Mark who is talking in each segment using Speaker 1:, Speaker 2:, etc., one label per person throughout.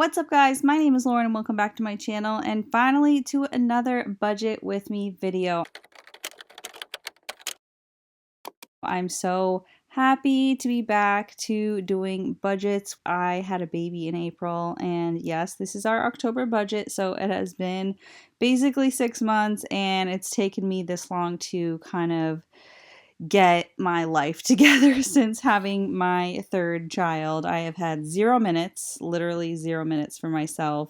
Speaker 1: What's up guys, my name is Lauren and welcome back to my channel and finally to another budget with me video. I'm so happy to be back to doing budgets. I had a baby in April and yes, this is our October budget, so it has been basically 6 months and it's taken me this long to kind of get my life together since having my third child. I have had 0 minutes, literally 0 minutes for myself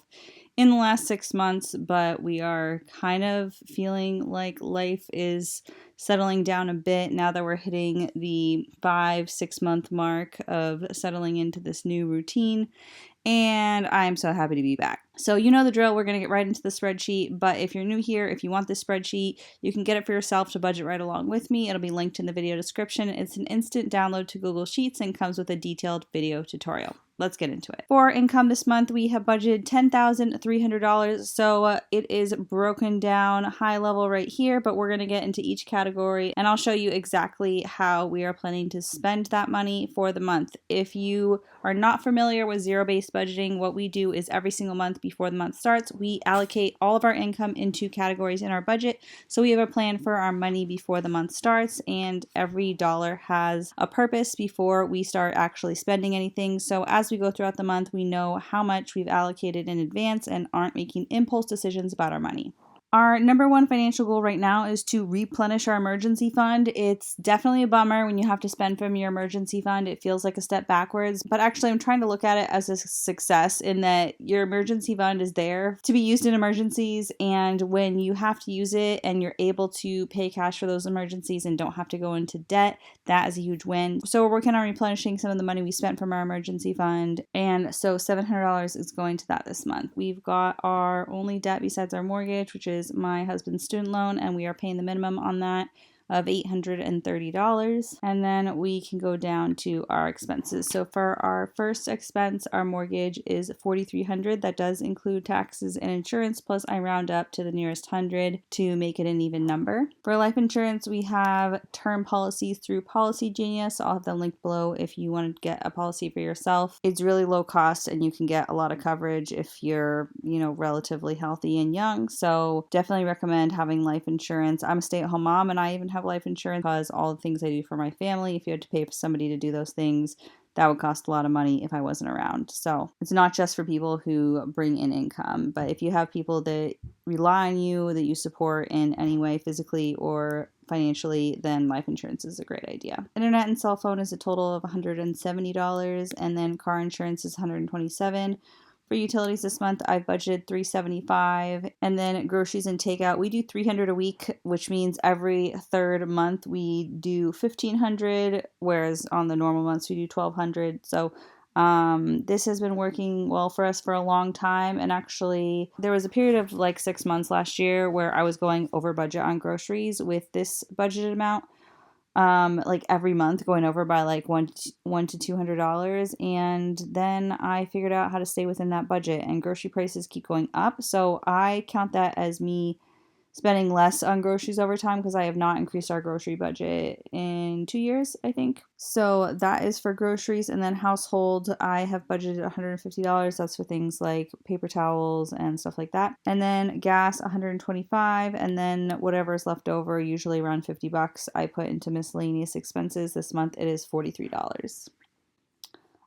Speaker 1: in the last 6 months, but we are kind of feeling like life is settling down a bit now that we're hitting the 5-6 month mark of settling into this new routine. And I'm so happy to be back. So you know the drill, we're going to get right into the spreadsheet, but if you're new here, if you want this spreadsheet, you can get it for yourself to budget right along with me. It'll be linked in the video description. It's an instant download to Google Sheets and comes with a detailed video tutorial. Let's get into it. For income this month, we have budgeted $10,300. So it is broken down high level right here, but we're going to get into each category and I'll show you exactly how we are planning to spend that money for the month. If you are not familiar with zero-based budgeting, what we do is every single month before the month starts, we allocate all of our income into categories in our budget. So we have a plan for our money before the month starts, and every dollar has a purpose before we start actually spending anything. So as we go throughout the month, we know how much we've allocated in advance and aren't making impulse decisions about our money. Our number one financial goal right now is to replenish our emergency fund. It's definitely a bummer when you have to spend from your emergency fund. It feels like a step backwards, but actually I'm trying to look at it as a success in that your emergency fund is there to be used in emergencies, and when you have to use it and you're able to pay cash for those emergencies and don't have to go into debt, that is a huge win. So we're working on replenishing some of the money we spent from our emergency fund, and so $700 is going to that this month. We've got our only debt besides our mortgage, which is my husband's student loan, and we are paying the minimum on that of $830. And then we can go down to our expenses. So for our first expense, our mortgage is $4,300. That does include taxes and insurance, plus I round up to the nearest hundred to make it an even number. For life insurance, we have term policies through Policy Genius. I'll have them linked below if you want to get a policy for yourself. It's really low cost and you can get a lot of coverage if you're, relatively healthy and young. So definitely recommend having life insurance. I'm a stay-at-home mom and I even have life insurance because all the things I do for my family, if you had to pay for somebody to do those things, that would cost a lot of money if I wasn't around. So it's not just for people who bring in income, but if you have people that rely on you, that you support in any way, physically or financially, then life insurance is a great idea. Internet and cell phone is a total of $170, and then car insurance is $127. For utilities this month, I've budgeted $375, and then groceries and takeout, we do $300 a week, which means every third month we do $1,500, whereas on the normal months we do $1,200. So this has been working well for us for a long time, and actually there was a period of like 6 months last year where I was going over budget on groceries with this budgeted amount. Like every month going over by like one to $200, and then I figured out how to stay within that budget, and grocery prices keep going up, so I count that as me spending less on groceries over time because I have not increased our grocery budget in 2 years, I think. So that is for groceries. And then household, I have budgeted $150. That's for things like paper towels and stuff like that. And then gas, $125. And then whatever is left over, usually around $50, I put into miscellaneous expenses. This month it is $43.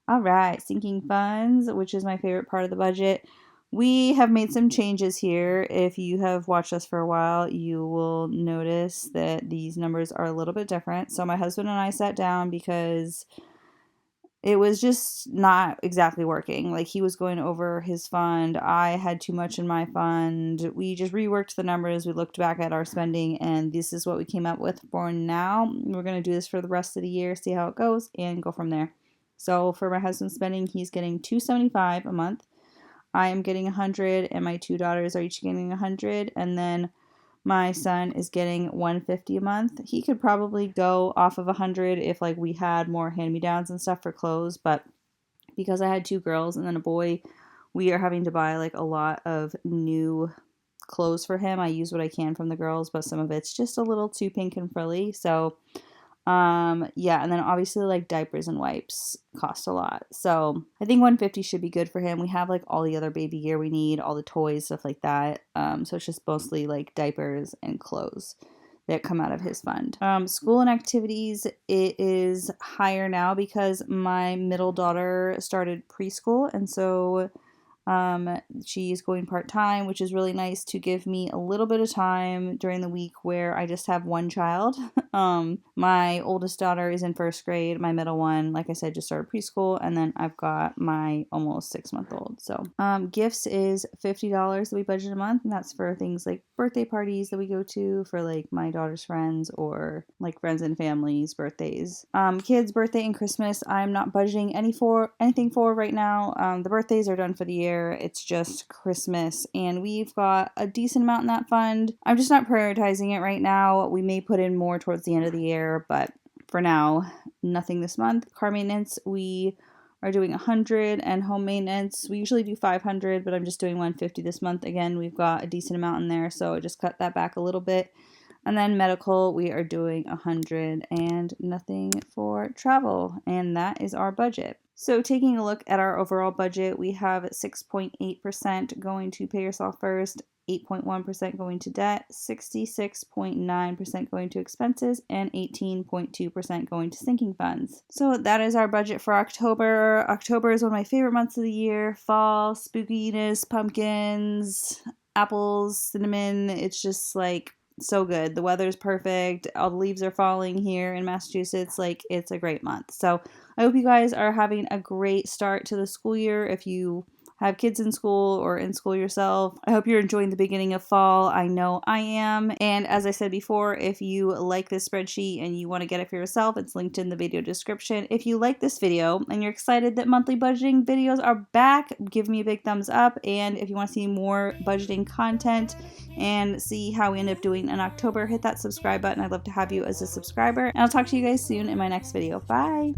Speaker 1: All right, sinking funds, which is my favorite part of the budget. We have made some changes here. If you have watched us for a while, you will notice that these numbers are a little bit different. So my husband and I sat down because it was just not exactly working. Like he was going over his fund. I had too much in my fund. We just reworked the numbers. We looked back at our spending and this is what we came up with for now. We're going to do this for the rest of the year, see how it goes, and go from there. So for my husband's spending, he's getting $275 a month. I am getting 100, and my two daughters are each getting 100, and then my son is getting 150 a month. He could probably go off of 100 if like we had more hand-me-downs and stuff for clothes, but because I had two girls and then a boy, we are having to buy like a lot of new clothes for him. I use what I can from the girls, but some of it's just a little too pink and frilly, so Yeah, and then obviously like diapers and wipes cost a lot. So I think 150 should be good for him. We have like all the other baby gear we need, all the toys, stuff like that. So it's just mostly like diapers and clothes that come out of his fund. School and activities, it is higher now because my middle daughter started preschool, and so she's going part time, which is really nice to give me a little bit of time during the week where I just have one child. My oldest daughter is in first grade. My middle one, like I said, just started preschool, and then I've got my almost 6-month-old. So, gifts is $50 that we budget a month, and that's for things like birthday parties that we go to for like my daughter's friends or like friends and family's birthdays. Kids' birthday and Christmas, I'm not budgeting anything for right now. The birthdays are done for the year. It's just Christmas, and we've got a decent amount in that fund. I'm just not prioritizing it right now. We may put in more towards the end of the year, but for now, nothing this month. Car maintenance, we are doing 100, and home maintenance, we usually do 500, but I'm just doing 150 this month. Again, we've got a decent amount in there, so I just cut that back a little bit. And then medical, we are doing 100 and nothing for travel. And that is our budget. So taking a look at our overall budget, we have 6.8% going to pay yourself first, 8.1% going to debt, 66.9% going to expenses, and 18.2% going to sinking funds. So that is our budget for October. October is one of my favorite months of the year. Fall, spookiness, pumpkins, apples, cinnamon. It's just like so good. The weather's perfect. All the leaves are falling here in Massachusetts. Like, it's a great month. So I hope you guys are having a great start to the school year. If you have kids in school or in school yourself, I hope you're enjoying the beginning of fall. I know I am. And as I said before, if you like this spreadsheet and you want to get it for yourself, it's linked in the video description. If you like this video and you're excited that monthly budgeting videos are back, give me a big thumbs up. And if you want to see more budgeting content and see how we end up doing in October, hit that subscribe button. I'd love to have you as a subscriber. And I'll talk to you guys soon in my next video. Bye!